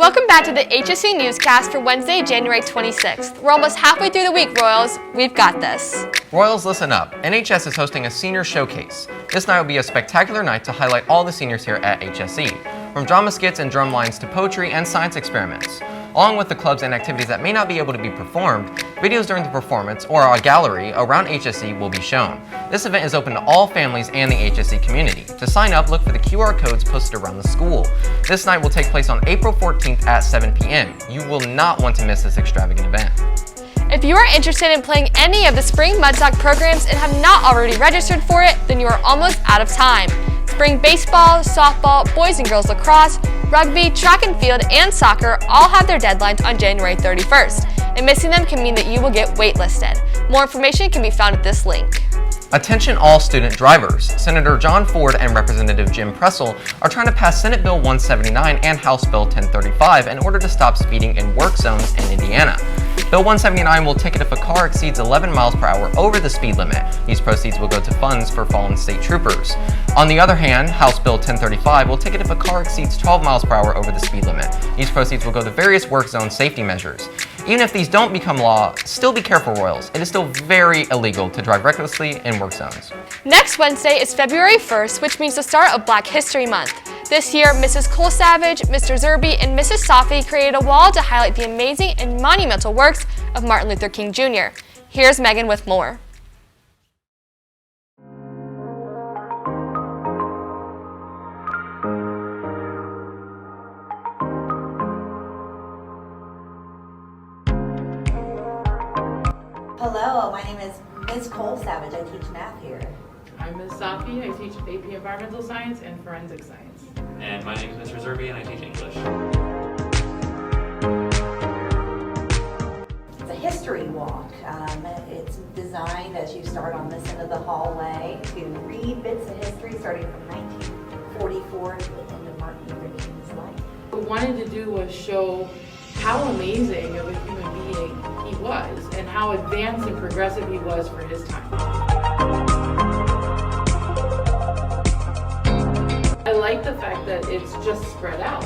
Welcome back to the HSE Newscast for Wednesday, January 26th. We're almost halfway through the week, Royals. We've got this. Royals, listen up. NHS is hosting a senior showcase. This night will be a spectacular night to highlight all the seniors here at HSE, from drama skits and drum lines to poetry and science experiments. Along with the clubs and activities that may not be able to be performed, videos during the performance or a gallery around HSE will be shown. This event is open to all families and the HSE community. To sign up, look for the QR codes posted around the school. This night will take place on April 14th at 7 p.m. You will not want to miss this extravagant event. If you are interested in playing any of the Spring Mudsock programs and have not already registered for it, then you are almost out of time. Spring baseball, softball, boys and girls lacrosse, rugby, track and field, and soccer all have their deadlines on January 31st, and missing them can mean that you will get waitlisted. More information can be found at this link. Attention all student drivers. Senator John Ford and Representative Jim Pressel are trying to pass Senate Bill 179 and House Bill 1035 in order to stop speeding in work zones in Indiana. Bill 179 will ticket if a car exceeds 11 miles per hour over the speed limit. These proceeds will go to funds for fallen state troopers. On the other hand, House Bill 1035 will ticket if a car exceeds 12 miles per hour over the speed limit. These proceeds will go to various work zone safety measures. Even if these don't become law, still be careful, Royals. It is still very illegal to drive recklessly in work zones. Next Wednesday is February 1st, which means the start of Black History Month. This year, Mrs. Cole Savage, Mr. Zerby, and Mrs. Safi created a wall to highlight the amazing and monumental works of Martin Luther King Jr. Here's Megan with more. Hello, my name is Ms. Cole Savage. I teach math here. I'm Ms. Safi. I teach AP Environmental Science and Forensic Science. And my name is Mr. Zerby, and I teach English. It's a history walk. It's designed as you start on this end of the hallway to read bits of history starting from 1944 to the end of Martin Luther King's life. What we wanted to do was show how amazing of a human being he was and how advanced and progressive he was for his time. I like the fact that it's just spread out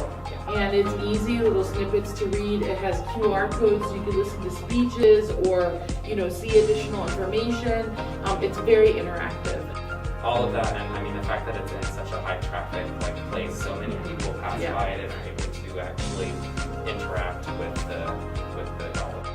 and it's easy little snippets to read. It has QR codes so you can listen to speeches or see additional information. It's very interactive. All of that, and I mean the fact that it's in such a high traffic place, so many people pass by it and are able to actually interact with the knowledge.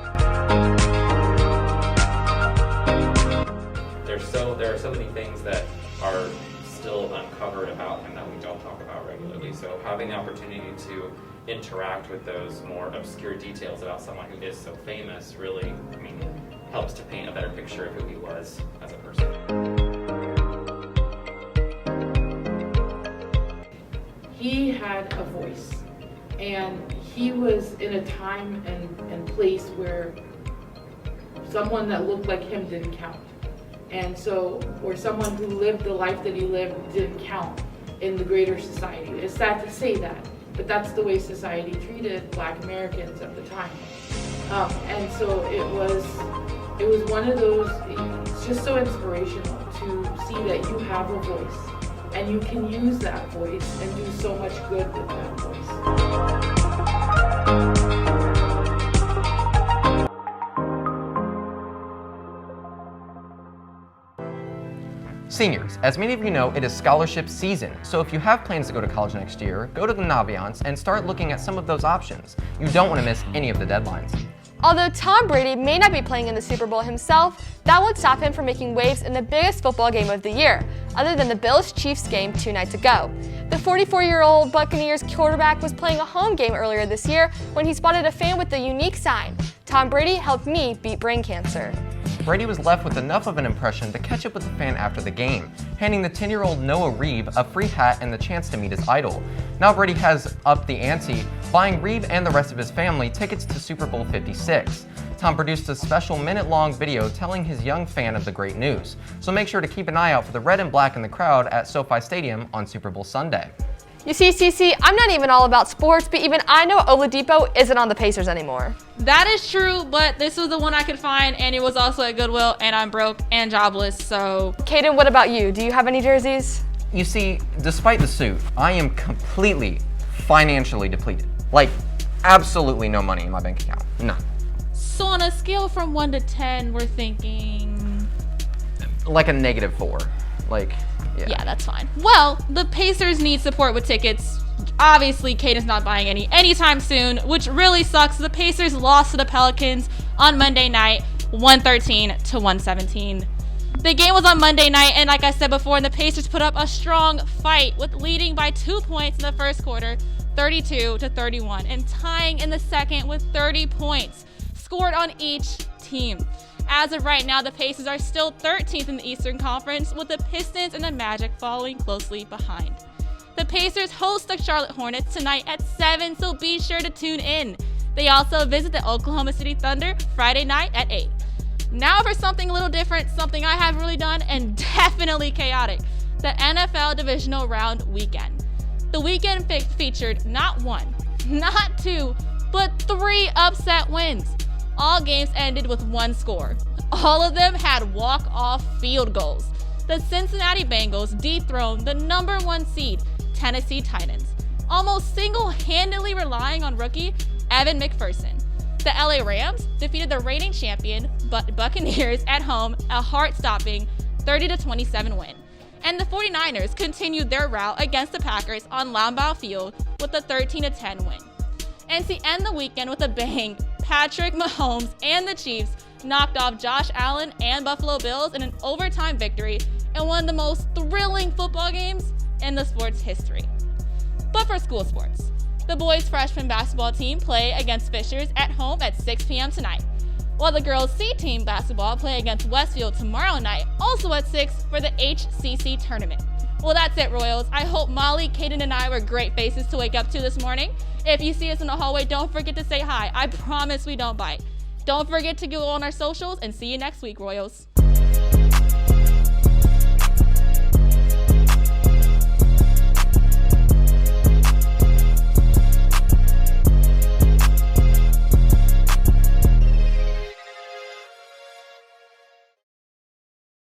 There are so many things that are still uncovered about him that we don't talk about regularly. So having the opportunity to interact with those more obscure details about someone who is so famous really, helps to paint a better picture of who he was as a person. He had a voice, and he was in a time and place where someone that looked like him didn't count. And so, or someone who lived the life that he lived didn't count in the greater society. It's sad to say that, but that's the way society treated Black Americans at the time. And so it was one of those, it's just so inspirational to see that you have a voice and you can use that voice and do so much good with that voice. Seniors, as many of you know, it is scholarship season, so if you have plans to go to college next year, go to the Naviance and start looking at some of those options. You don't want to miss any of the deadlines. Although Tom Brady may not be playing in the Super Bowl himself, that won't stop him from making waves in the biggest football game of the year, other than the Bills-Chiefs game 2 nights ago. The 44-year-old Buccaneers quarterback was playing a home game earlier this year when he spotted a fan with the unique sign, "Tom Brady helped me beat brain cancer." Brady was left with enough of an impression to catch up with the fan after the game, handing the 10-year-old Noah Reeve a free hat and the chance to meet his idol. Now Brady has upped the ante, buying Reeve and the rest of his family tickets to Super Bowl 56. Tom produced a special minute-long video telling his young fan of the great news, so make sure to keep an eye out for the red and black in the crowd at SoFi Stadium on Super Bowl Sunday. You see, Cece, I'm not even all about sports, but even I know Oladipo isn't on the Pacers anymore. That is true, but this was the one I could find, and it was also at Goodwill, and I'm broke and jobless, so. Kaiden, what about you? Do you have any jerseys? You see, despite the suit, I am completely financially depleted. Like, absolutely no money in my bank account. None. So on a scale from 1 to 10, we're thinking... Like a -4. Like, yeah. Yeah, that's fine. Well, the Pacers need support with tickets. Obviously, Kaiden's not buying any anytime soon, which really sucks. The Pacers lost to the Pelicans on Monday night, 113 to 117. The game was on Monday night, and like I said before, the Pacers put up a strong fight with leading by 2 points in the first quarter, 32 to 31, and tying in the second with 30 points scored on each team. As of right now, the Pacers are still 13th in the Eastern Conference, with the Pistons and the Magic following closely behind. The Pacers host the Charlotte Hornets tonight at 7, so be sure to tune in. They also visit the Oklahoma City Thunder Friday night at 8. Now for something a little different, something I haven't really done, and definitely chaotic, the NFL Divisional Round weekend. The weekend featured not 1, not 2, but 3 upset wins. All games ended with 1 score. All of them had walk-off field goals. The Cincinnati Bengals dethroned the number 1 seed, Tennessee Titans, almost single-handedly relying on rookie Evan McPherson. The LA Rams defeated the reigning champion Buccaneers at home, a heart-stopping 30-27 win. And the 49ers continued their rout against the Packers on Lambeau Field with a 13-10 win. And to end the weekend with a bang, Patrick Mahomes and the Chiefs knocked off Josh Allen and Buffalo Bills in an overtime victory in one of the most thrilling football games in the sport's history. But for school sports, the boys' freshman basketball team play against Fishers at home at 6 p.m. tonight, while the girls' C team basketball play against Westfield tomorrow night, also at 6 for the HCC tournament. Well, that's it, Royals. I hope Molly, Kaiden, and I were great faces to wake up to this morning. If you see us in the hallway, don't forget to say hi. I promise we don't bite. Don't forget to go on our socials, and see you next week, Royals.